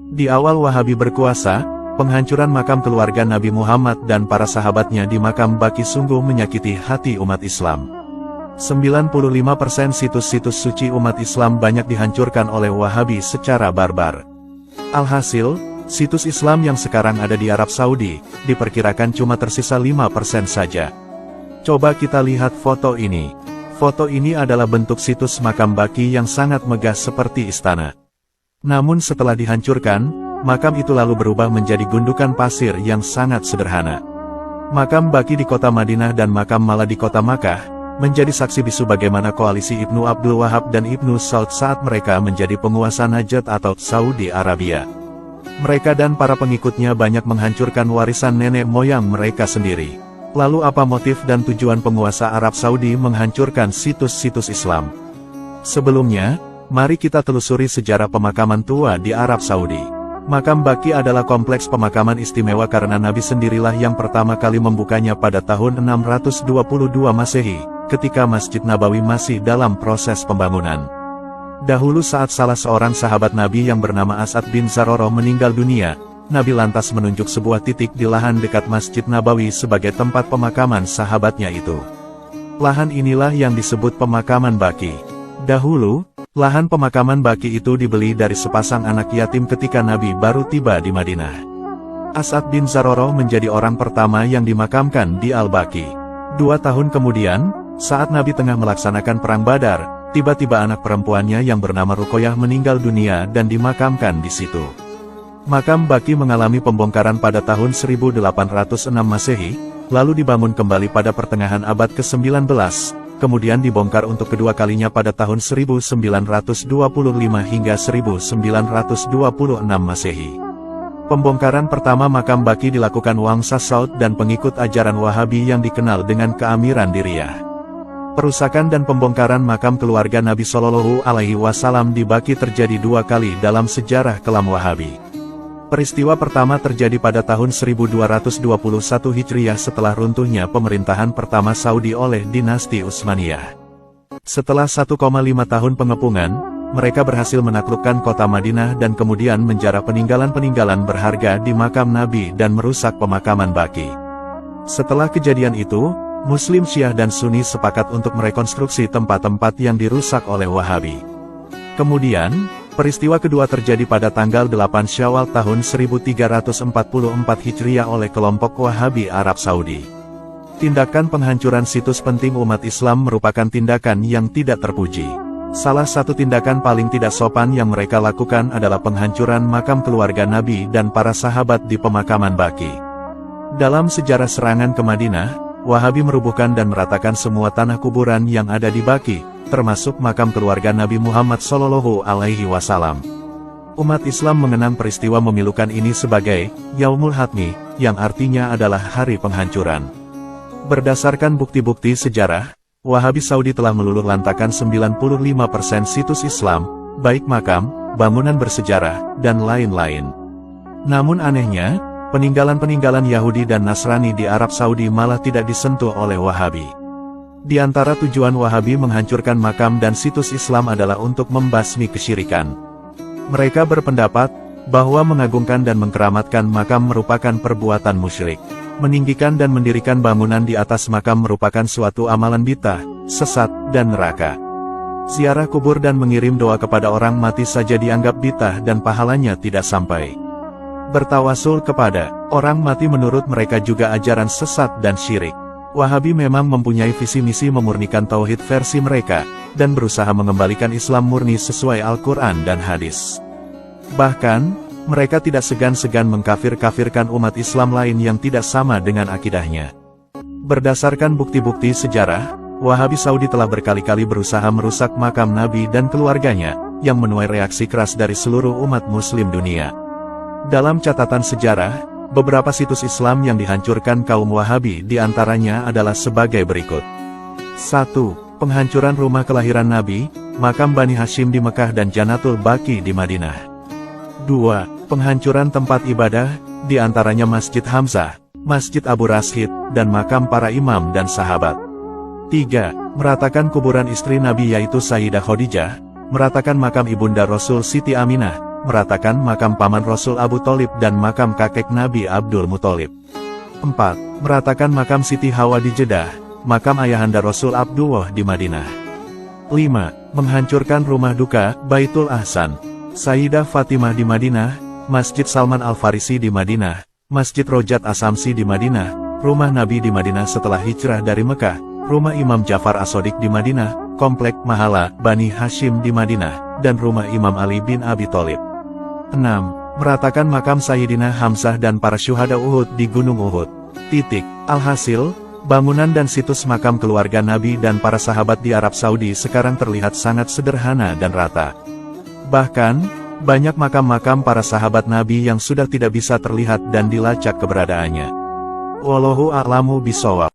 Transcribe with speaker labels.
Speaker 1: Di awal Wahabi berkuasa, penghancuran makam keluarga Nabi Muhammad dan para sahabatnya di makam Baqi sungguh menyakiti hati umat Islam. 95% situs-situs suci umat Islam banyak dihancurkan oleh Wahabi secara barbar. Alhasil, situs Islam yang sekarang ada di Arab Saudi, diperkirakan cuma tersisa 5% saja. Coba kita lihat foto ini. Foto ini adalah bentuk situs makam Baqi yang sangat megah seperti istana. Namun setelah dihancurkan, makam itu lalu berubah menjadi gundukan pasir yang sangat sederhana. Makam Baqi di kota Madinah dan makam Mala di kota Makkah, menjadi saksi bisu bagaimana koalisi Ibnu Abdul Wahab dan Ibnu Saud saat mereka menjadi penguasa Najd atau Saudi Arabia. Mereka dan para pengikutnya banyak menghancurkan warisan nenek moyang mereka sendiri. Lalu apa motif dan tujuan penguasa Arab Saudi menghancurkan situs-situs Islam? Sebelumnya, mari kita telusuri sejarah pemakaman tua di Arab Saudi. Makam Baqi adalah kompleks pemakaman istimewa karena Nabi sendirilah yang pertama kali membukanya pada tahun 622 Masehi, ketika Masjid Nabawi masih dalam proses pembangunan. Dahulu saat salah seorang sahabat Nabi yang bernama As'ad bin Zaroroh meninggal dunia, Nabi lantas menunjuk sebuah titik di lahan dekat Masjid Nabawi sebagai tempat pemakaman sahabatnya itu. Lahan inilah yang disebut pemakaman Baqi. Dahulu, lahan pemakaman Baqi itu dibeli dari sepasang anak yatim ketika Nabi baru tiba di Madinah. As'ad bin Zaroroh menjadi orang pertama yang dimakamkan di Al-Baqi. 2 tahun kemudian, saat Nabi tengah melaksanakan perang Badar, tiba-tiba anak perempuannya yang bernama Ruqayyah meninggal dunia dan dimakamkan di situ. Makam Baqi mengalami pembongkaran pada tahun 1806 Masehi, lalu dibangun kembali pada pertengahan abad ke-19, kemudian dibongkar untuk kedua kalinya pada tahun 1925 hingga 1926 Masehi. Pembongkaran pertama makam Baqi dilakukan Wangsa Saud dan pengikut ajaran Wahabi yang dikenal dengan keamiran Diriyah. Perusakan dan pembongkaran makam keluarga Nabi Shallallahu Alaihi Wasallam di Baqi terjadi 2 kali dalam sejarah kelam Wahabi. Peristiwa pertama terjadi pada tahun 1221 Hijriah setelah runtuhnya pemerintahan pertama Saudi oleh dinasti Utsmaniyah. Setelah 1,5 tahun pengepungan, mereka berhasil menaklukkan kota Madinah dan kemudian menjarah peninggalan-peninggalan berharga di makam Nabi dan merusak pemakaman Baqi. Setelah kejadian itu, Muslim Syiah dan Sunni sepakat untuk merekonstruksi tempat-tempat yang dirusak oleh Wahabi. Kemudian, peristiwa kedua terjadi pada tanggal 8 Syawal tahun 1344 Hijriah oleh kelompok Wahabi Arab Saudi. Tindakan penghancuran situs penting umat Islam merupakan tindakan yang tidak terpuji. Salah satu tindakan paling tidak sopan yang mereka lakukan adalah penghancuran makam keluarga Nabi dan para sahabat di pemakaman Baqi. Dalam sejarah serangan ke Madinah, Wahabi merubuhkan dan meratakan semua tanah kuburan yang ada di Baqi, termasuk makam keluarga Nabi Muhammad Shallallahu Alaihi Wasallam. Umat Islam mengenang peristiwa memilukan ini sebagai Yaumul Hatmi, yang artinya adalah hari penghancuran. Berdasarkan bukti-bukti sejarah, Wahabi Saudi telah meluluh lantakan 95% situs Islam, baik makam, bangunan bersejarah, dan lain-lain. Namun anehnya, peninggalan-peninggalan Yahudi dan Nasrani di Arab Saudi malah tidak disentuh oleh Wahabi. Di antara tujuan Wahabi menghancurkan makam dan situs Islam adalah untuk membasmi kesyirikan. Mereka berpendapat bahwa mengagungkan dan mengkeramatkan makam merupakan perbuatan musyrik. Meninggikan dan mendirikan bangunan di atas makam merupakan suatu amalan bid'ah, sesat, dan neraka. Ziarah kubur dan mengirim doa kepada orang mati saja dianggap bid'ah dan pahalanya tidak sampai. Bertawasul kepada orang mati menurut mereka juga ajaran sesat dan syirik. Wahabi memang mempunyai visi misi memurnikan tauhid versi mereka, dan berusaha mengembalikan Islam murni sesuai Al-Quran dan hadis. Bahkan, mereka tidak segan-segan mengkafir-kafirkan umat Islam lain yang tidak sama dengan akidahnya. Berdasarkan bukti-bukti sejarah, Wahabi Saudi telah berkali-kali berusaha merusak makam Nabi dan keluarganya, yang menuai reaksi keras dari seluruh umat Muslim dunia. Dalam catatan sejarah, beberapa situs Islam yang dihancurkan kaum Wahabi diantaranya adalah sebagai berikut. 1. Penghancuran rumah kelahiran Nabi, makam Bani Hashim di Mekah dan Janatul Baqi di Madinah. 2. Penghancuran tempat ibadah, diantaranya Masjid Hamzah, Masjid Abu Rashid, dan makam para imam dan sahabat. 3. Meratakan kuburan istri Nabi yaitu Sayyidah Khadijah, meratakan makam ibunda Rasul Siti Aminah, meratakan makam paman Rasul Abu Tholib dan makam kakek Nabi Abdul Muthalib. 4. Meratakan makam Siti Hawa di Jeddah, makam ayahanda Rasul Abdullah di Madinah. 5. Menghancurkan rumah duka, Baitul Ahsan, Sayyidah Fatimah di Madinah, Masjid Salman Al-Farisi di Madinah, Masjid Rojat Asamsi di Madinah, rumah Nabi di Madinah setelah hijrah dari Mekah, rumah Imam Ja'far As-Shadiq di Madinah, komplek Mahala, Bani Hashim di Madinah, dan rumah Imam Ali bin Abi Thalib. 6. Meratakan makam Sayyidina Hamzah dan para syuhada Uhud di Gunung Uhud. Alhasil, bangunan dan situs makam keluarga Nabi dan para sahabat di Arab Saudi sekarang terlihat sangat sederhana dan rata. Bahkan, banyak makam-makam para sahabat Nabi yang sudah tidak bisa terlihat dan dilacak keberadaannya. Wallahu a'lamu bishawab.